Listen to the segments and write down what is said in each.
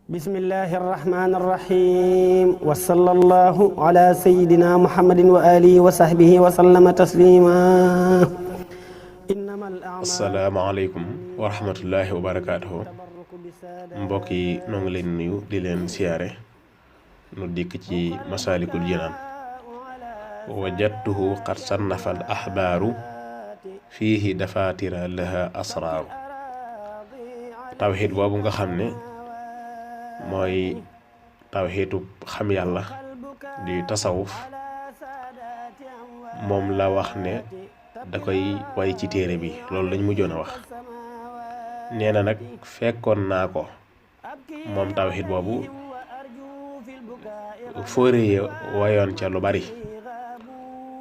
bismillahi arrahmani arrahim wa sallallahu ala sayyidina muhammadin wa alihi wa sahbihi wa sallama taslima. asalaamaaleykum wa rahmatullahi wa barakaatuhu. mbokk yi noo ngi leen nuyu di leen siyaare nu dikk ci masaalikul jinaan. wajadtuhu qad sannafa al ahbaaru fiihi dafaatira laha asraaru. tawxiid boobu nga xam ne mooy tawxiitu xam yàlla di tasawuf, moom la wax ne da koy way ci téere bi. loolu lañ mujjoon a wax. nee na nag fekkoon naa ko moom tawxiid boobu fóore yi wayoon ca lu bari.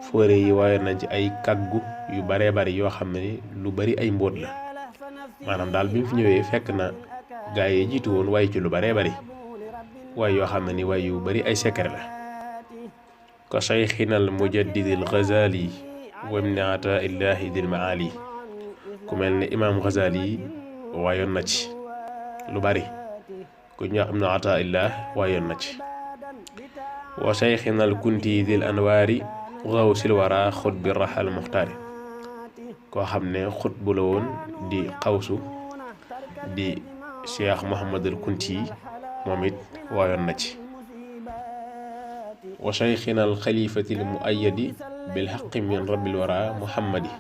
fóore yi wayoon nañ ci ay kaggu yu baree bari yoo xam ne lu bari ay mbóot la. maanaam daal bi mu fi ñëwee fekk na gaa yi jiitu woon way ci lu baree bari, way yoo xam ne ni way yu bari ay secret la. ko shaykhinal mujaddidil Ghazali wa ibn Ataillahi dil maali. ku mel ne imaam Ghazali wayoon na ci lu bari, ku ñu wax ibn Ataillah wayoon na ci. wa shaykhinal Kunti dil anwaari ghawsil wara xutbi raxal muxtaari. koo xam ne xutbu la woon di xawsu di Cheikh Mouhamadul Kunti, moom it waayoon na ci. wa cheikhina al xalifatil muayyadi bil xaqi min rabbil wara muhammadi.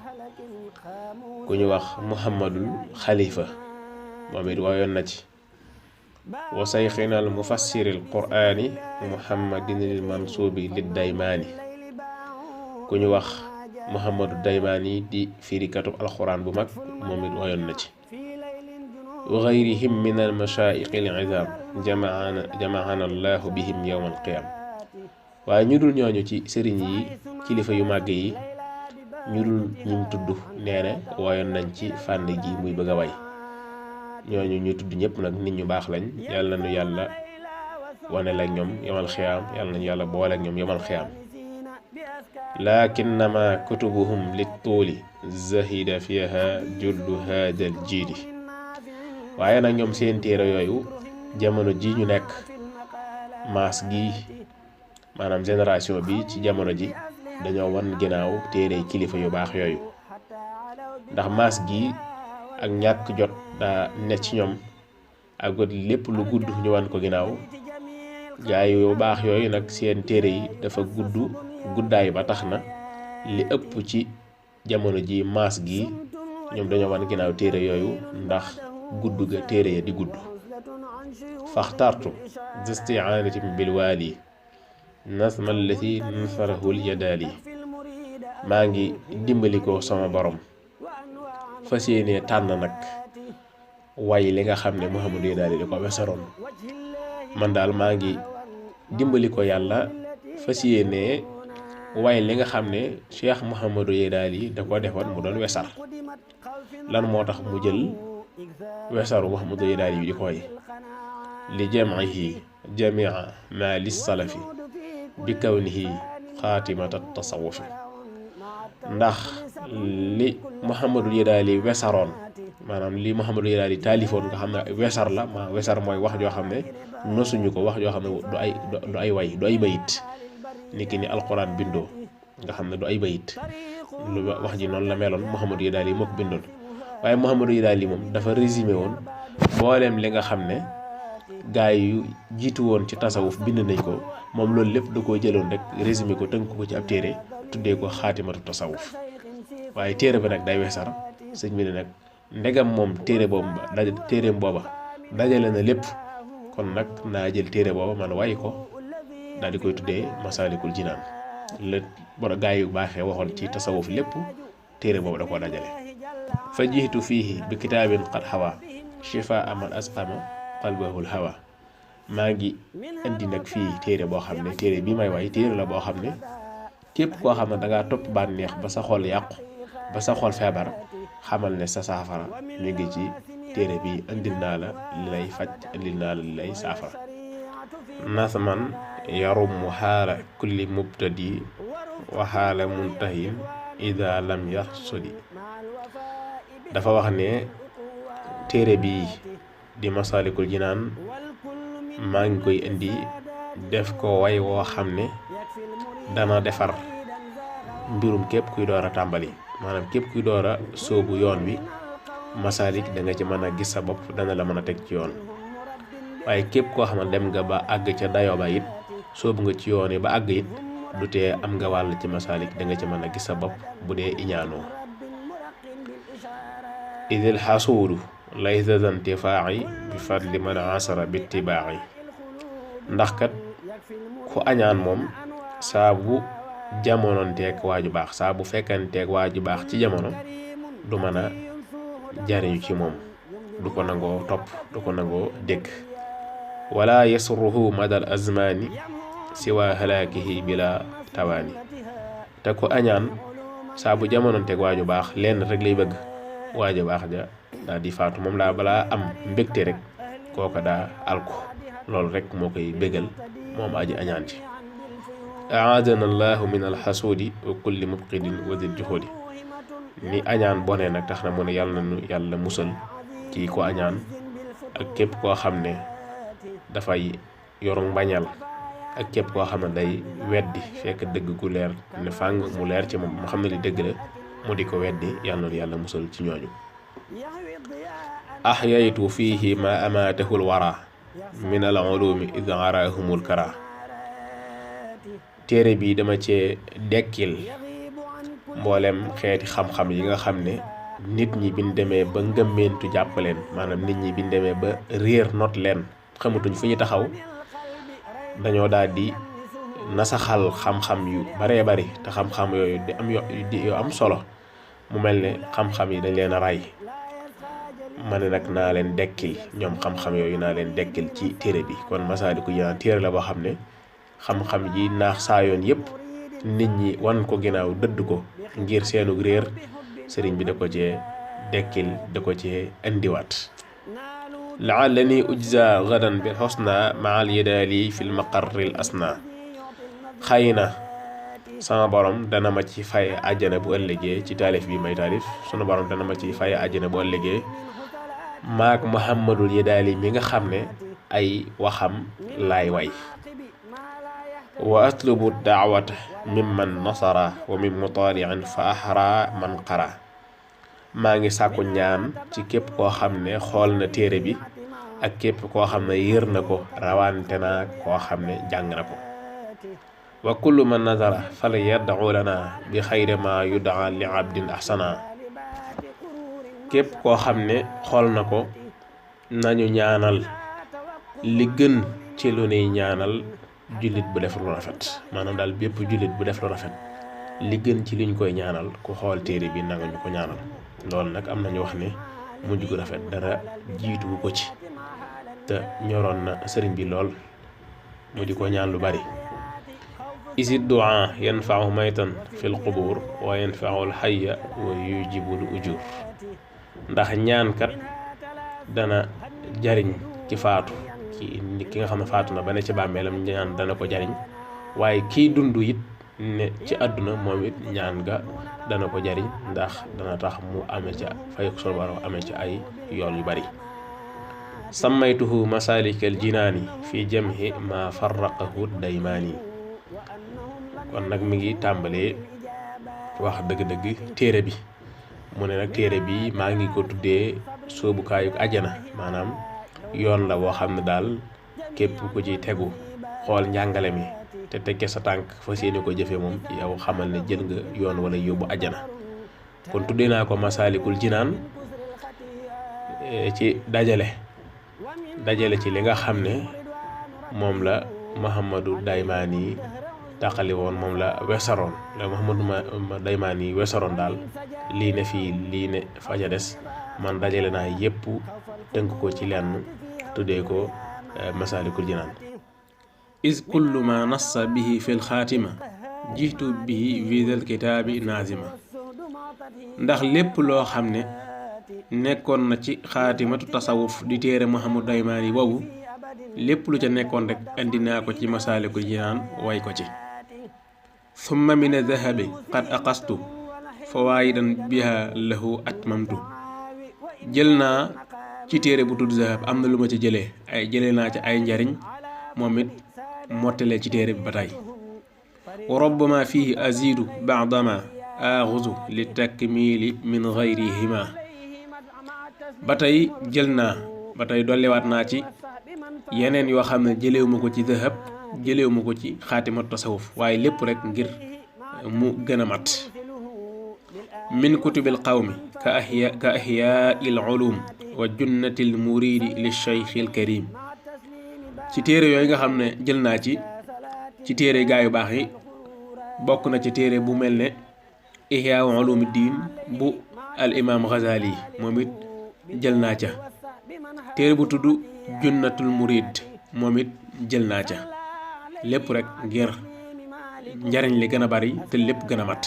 ku ñu wax muhammadul xalifa, moom it waayoon na ci. wa cheikhina al mufassiril qur'ani muhammadinil mansuubi lid daymaani. ku ñu wax muhammadu daymaani di firikatu alxuraan bu mag, moom it waayoon na ci. wa gayrihim min al mashaayixi al izaam jamaana allahu bihim yowma alqiyaam. waaye ñu dul ñooñu ci sëriñ yi, kilifa yu màgg yi, ñu dul ñim tudd nee na waayoon nañ ci fànn gi muy bëgg a way. ñooñu ñu tudd ñëpp nag nit ñu baax lañ. yàlla nañu yàlla wane la ñoom yomal xiyaam, yàlla nañu yàlla boole ak ñoom yomal xiyaam. lakinnama kutubuhum lit tuuli zahida fiha jullu haadal jiili. waaye nag ñoom seen téere yooyu jamono ji ñu nekk, maas gi maanaam génération bi ci jamono ji dañoo wan ginnaaw téere kilifa yu baax yooyu. ndax maas gi ak ñàkk jot daa ne ci ñoom, ak lépp lu gudd ñu wan ko ginnaaw. gaay yu baax yooyu nag seen téere yi dafa guddaay ba tax na li ëpp ci jamono ji maas gi ñoom dañoo wan ginnaaw téere yooyu ndax gudd ga téere ya di gudd. faxtartu disti'aanatin bil waali nasma allati nasarahul yadaali. maa ngi dimbali ko sama borom, fas yéene tànn nag way li nga xam ne Muhammadu Yadaali da ko wesaroon. man daal maa ngi dimbali ko yàlla, fas yéene way li nga xam ne Cheikh Muhammadu Yadaali da ko defoon mu doon wesar. lan moo tax mu jël wesaru Muhammadu Yadaali yi di ko way. li jam'ihi jamia ma lis salafi bi kawnihi xaatimata tasawufi. ndax li Muhammadu Yadaali wesaroon, maanaam li Muhammadu Yadaali taalifoon nga xam ne wesar la. ma wesar mooy wax joo xam ne nosuñu ko, wax joo xam ne du ay way, du ay bayit. niki ni alquran bindoo nga xam ne du ay bayit. lu wax ji noonu la meloon. Muhammadu Yadaali moo ko bindoon. waaye Muhammadu Yadaali moom dafa résumé woon mboolem li nga xam ne gaay yu jiitu woon ci tasawuf bind nañ ko. moom loolu lépp da koo jëloon rek résumé ko, tënk ko ci ab téere, tuddee ko xaatimatu tasawuf. waaye téere ba nag day wesar. sëñ bi ne nag ndegam moom téereem booba dajale na lépp, kon nag naa jël téere booba man way ko, daal di koy tuddee masaalikul jinaan. la bor gaay yu baaxee waxoon ci tasawuf lépp téere boobu da koo dajale. fa jiitu fiihi bi kitaabin qad hawa shifaa man asqama qalbahul hawa. maa ngi indi nag fii téere boo xam ne téere bi may way téere la boo xam ne képp koo xam ne dangaa topp bànneex ba sa xol yàqu ba sa xol feebar xamal ne sa saafara mi ngi ci téere bi indil naa la li lay faj indil naa la li lay saafara nasman yarumu xaala kulli mubtadi wa xaala muntahin ida lam yaxsudi dafa wax ne téere bi di Masaalikul Jinaan maa ngi koy indi def ko way woo xam ne dana defar mbirum képp kuy door a tàmbali maanaam képp kuy door a sóobu yoon wi Masaalik da nga ci mën a gis sa bopp dana la mën a teg ci yoon waaye képp koo xam ne dem nga ba àgg ca dayoo ba it sóobu nga ci yoon yi ba àgg it du tee am nga wàll ci Masaalik da nga ci mën a gis sa bopp bu dee iñaanoo idil xasuudu laysa zantifaa'i bi fadli man asara bittibaa'i ndax kat ku añaan moom saa bu jamononteeg waaju baax saa bu fekkanteeg waaju baax ci jamono du mën a jariñu ci moom du ko nangoo topp du ko nangoo dégg wala yasruhu madal azmaani siwa halaakihi bila tawaani te ku añaan saa bu jamononteeg waaju baax lenn rek lay bëgg waaju baax ja daal di faatu moom laa balaa am mbégte rek kooka daa alku loolu rek moo koy bégal moom aji añaan ci aadana allahu min alxasuudi wa kulli mubqidin wa dil juhudi ni añaan bonee nag tax na mu ne yàlla nañu yàlla musal ci ko añaan ak képp koo xam ne dafay yoru mbañal ak képp koo xam ne day weddi fekk dëgg gu leer ne fàng mu leer ci moom mu xam ne li dëgg la mu di ko weddi yàlla na yàlla musal ci ñooñu ahyaytu fiihi ma amaatahul wara min al ulumi id arahumul kara téere bi dama cee dekkil mboolem xeeti xam-xam yi nga xam ne nit ñi biñ demee ba ngëmmeentu jàppaleen maanaam nit ñi biñ demee ba réer not leen xamatuñ fu ñu taxaw dañoo daal di nasaxal xam-xam yu baree bari te xam-xam yooyu di am solo mu mel ne xam-xam yi dañ leen a ray ma ne nag naa leen dekkil ñoom xam-xam yooyu naa leen dekkil ci téere bi kon Masaalikul Jinaan téere la boo xam ne xam-xam ji naax saa yoon yépp nit ñi wan ko ginnaaw dëdd ko ngir seenu réer sëriñ bi da ko cee dekkil da ko cee indiwaat laallani ujza gadan bil husna maal yadaali fil maqarril asna xëy na sama borom dana ma ci fay àjjana bu ëllëgee ci taalif bi may taalif sunu borom dana ma ci fay àjjana bu ëllëgee maak Muhammadul Yadaali mi nga xam ne ay waxam laay way wa atlubu daawata mimman nasara wa min mutaaliin fa ahra man qara maa ngi sàkku ñaan ci képp koo xam ne xool na téere bi ak képp koo xam ne yër na ko rawante naa koo xam ne jàng na ko wa kullu man nazara fal yad'u lana bi xayri ma yudaa li abdin ahsana képp koo xam ne xool na ko nañu ñaanal li gën ci lu nuy ñaanal jullit bu def lu rafet maanaam daal bépp jullit bu def lu rafet li gën ci liñ koy ñaanal ku xool téere bi nanga ñu ko ñaanal loolu nag am nañu wax ne mujj gu rafet dara jiituwu ko ci te ñoroon na sëriñ bi lool mu di ko ñaan lu bari isid du'a yanfa'u maytan fil qubur wa yanfa'u al hayya wa yujibul ujur ndax ñaan kat dana jariñ ci faatu ci ki nga xam ne faatu na ba ne ci bàmmeelam ñaan dana ko jariñ waaye kiy dund it ne ci àdduna moom it ñaan ga dana ko jariñ ndax dana tax mu amee ca fay sunu Boroom amee ci ay yool yu bari sammaytuhu masalikal jinaani fi jamhi ma farraqahu daymaani kon nag mi ngi tàmbalee wax dëgg-dëgg téere bi mu ne nag téere bi maa ngi ko tuddee soobukaayu ajana maanaam yoon la boo xam ne daal képp ku ci tegu xool njàngale mi te tekke sa tànk fas yéene ko jëfe moom yow xamal ne jël nga yoon wala yóbbu ajana kon tuddee naa ko Masaalikul Jinaan ci dajale ci li nga xam ne moom la Muhammadu Daymaani tàqali woon moom la wesaroon la Muhammadu Daymaani wesaroon daal lii ne fii lii ne faja des man dajale naa yépp tënk ko ci lenn tuddee ko Masaalikul Jinaan is kullu ma nassa bihi fi lxaatima jiitu bihi vidal kitaabi naazima ndax lépp loo xam ne nekkoon na ci xaatimatu tasawuf di téere Muhammad Daymaani boobu lépp lu ca nekkoon rek andi naa ko ci Masaalikul Jinaan way ko ci summa min dahabi qad aqastu fawaayidan biha lahu atmamtu jël naa ci téere bu tudd zahab am na lu ma ci jëlee naa ci ay njariñ moom it mottalee ci téere bi ba tey wa rubbama fihi azidu baadama axuzu li takmili min gayrihima ba tey jël naa ba tey dolliwaat naa ci yeneen yoo xam ne jëleewuma ko ci zahab jëleewuma ko ci xaatimatu tasawuf waaye lépp rek ngir mu gën a mat min kutubil qawmi ka ahyaa'il ulum wa junnatil muridi li shaykhil karim ci téere yooyu nga xam ne jël naa ci téere gaa yu baax yi bokk na ci téere bu mel ne ihya ulumuddin bu al imam Ghazali moom it jël naa ca téere bu tudd junnatul murid moom it jël naa ca lépp rek ngir njariñ li gën a bari te lépp gën a mat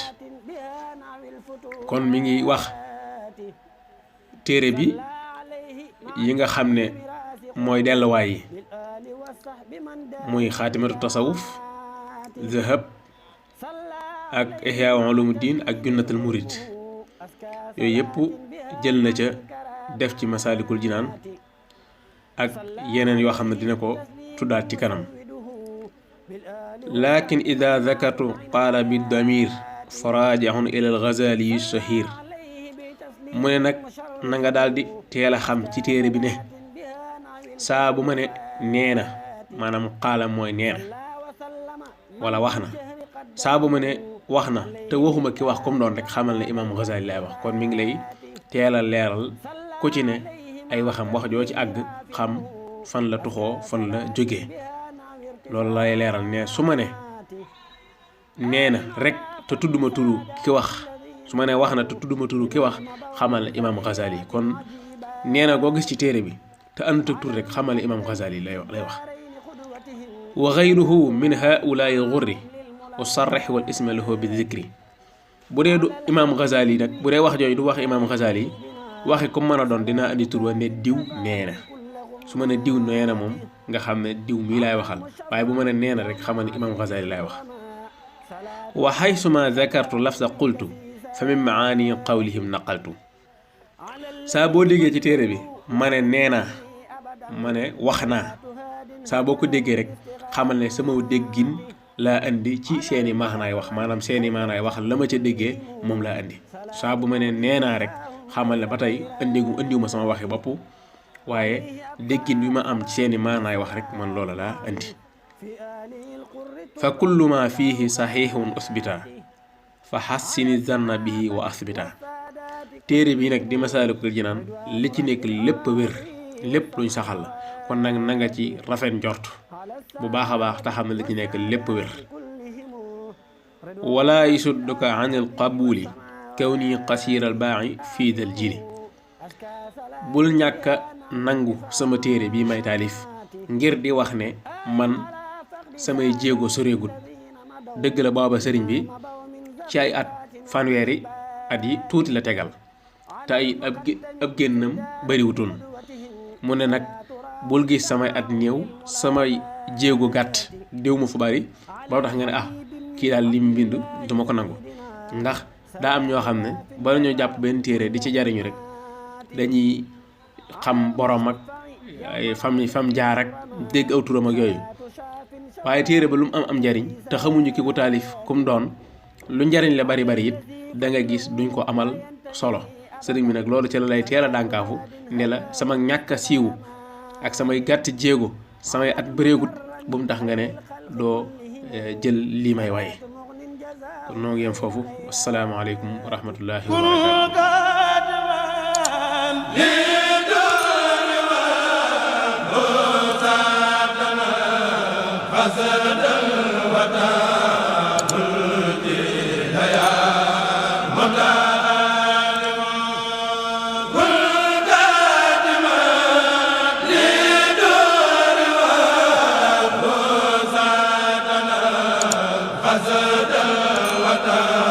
kon mi ngi wax téere bi yi nga xam ne mooy delluwaay yi muy xaatimatu tasawuf zahab ak ihya ulumuddin ak junnatul murid yooyu yëpp jël na ca def ci Masaalikul Jinaan ak yeneen yoo xam ne dina ko tuddaat ci kanam lakin ida zakartu qaala bi damir faraajihun ila al Ghazali shahir mu ne nag na nga daal di teel a xam ci téere bi ne saa bu ma ne nee na maanaam qaala mooy nee na wala wax na saa bu ma ne wax na te waxuma ki wax comme doon rek xamal ne imam Ghazali lay wax kon mi ngi lay teel a leeral ku ci ne ay waxam wax joo ci àgg xam fan la tuxoo fan la jógee loolu lay leeral ne su ma ne nee na rek te tudduma turu ki wax su ma ne wax na te tudduma turu ki wax xamal ne imam Ghazali kon nee na goo gis ci téere bi te àndut ak tur rek xamal ne imam Ghazali lay wax wa ghayruhu min haulaai ghurri usarrih wal isma lahu bi dhikri bu dee du imam Ghazali nag bu dee wax jooju du wax imam Ghazali waxi comme mën a doon dinaa andi tur wa ne diw nee na su ma ne diw nee na moom nga xam ne diw mii laay waxal waaye bu ma ne nee na rek xamal ne imam Ghazali laay wax wa haysuma dhakartu lafza qultu fa min maani qawlihim naqaltu saa boo déggee ci téere bi ma ne nee naa ma ne wax naa saa boo ko déggee rek xamal ne sama déggin laa andi ci seeni maanaay wax maanaam seeni maanaay wax la ma ca déggee moom laa andi saa bu ma ne nee naa rek xamal ne ba tey andiwuma sama waxi bopp waaye déggin bi ma am ci seeni maanaay wax rek man loola laa andi fa kullu ma fihi sahihun usbita fa hassini zanna bihi wa asbita téere bi nag di Masaalikul Jinaan li ci nekk lépp wér lépp luñ saxal la kon nag na nga ci rafet njort bu baax a baax te xam ne li ci nekk lépp wér wala yusudduka anil qabuli kaw nii qasiiral baaxi fii dal jili bul ñàkk a nangu sama téere bi may taalif ngir di wax ne man samay jéego soreegut dëgg la booba sëriñ bi ci ay at fanweeri at yi tuuti la tegal te ay ab génnam bariwutoon mu ne nag bul gis samay at néew samay jéego gàtt déw ma fu bari ba tax nga ne kii daal li mu bind duma ko nangu ndax daa am ñoo xam ne bala ñoo jàpp benn téere di ci jariñu rek dañuy xam borom ak ay fam jaar ak dégg aw turam ak yooyu waaye téere ba lu mu am njariñ te xamuñu ki ko taalif kum doon lu njariñ la bari bari it da nga gis duñ ko amal solo sëriñ bi nag loolu ci la lay teel a dànkaafu ne la sama ñàkk a siiw ak samay gàtt jéego samay at bëreegut bu mu tax nga ne doo jël lii may waaye kon noo ngi yem foofu asalaamaaleykum wa rahmatullahi wa barakatuh أزاد وتاب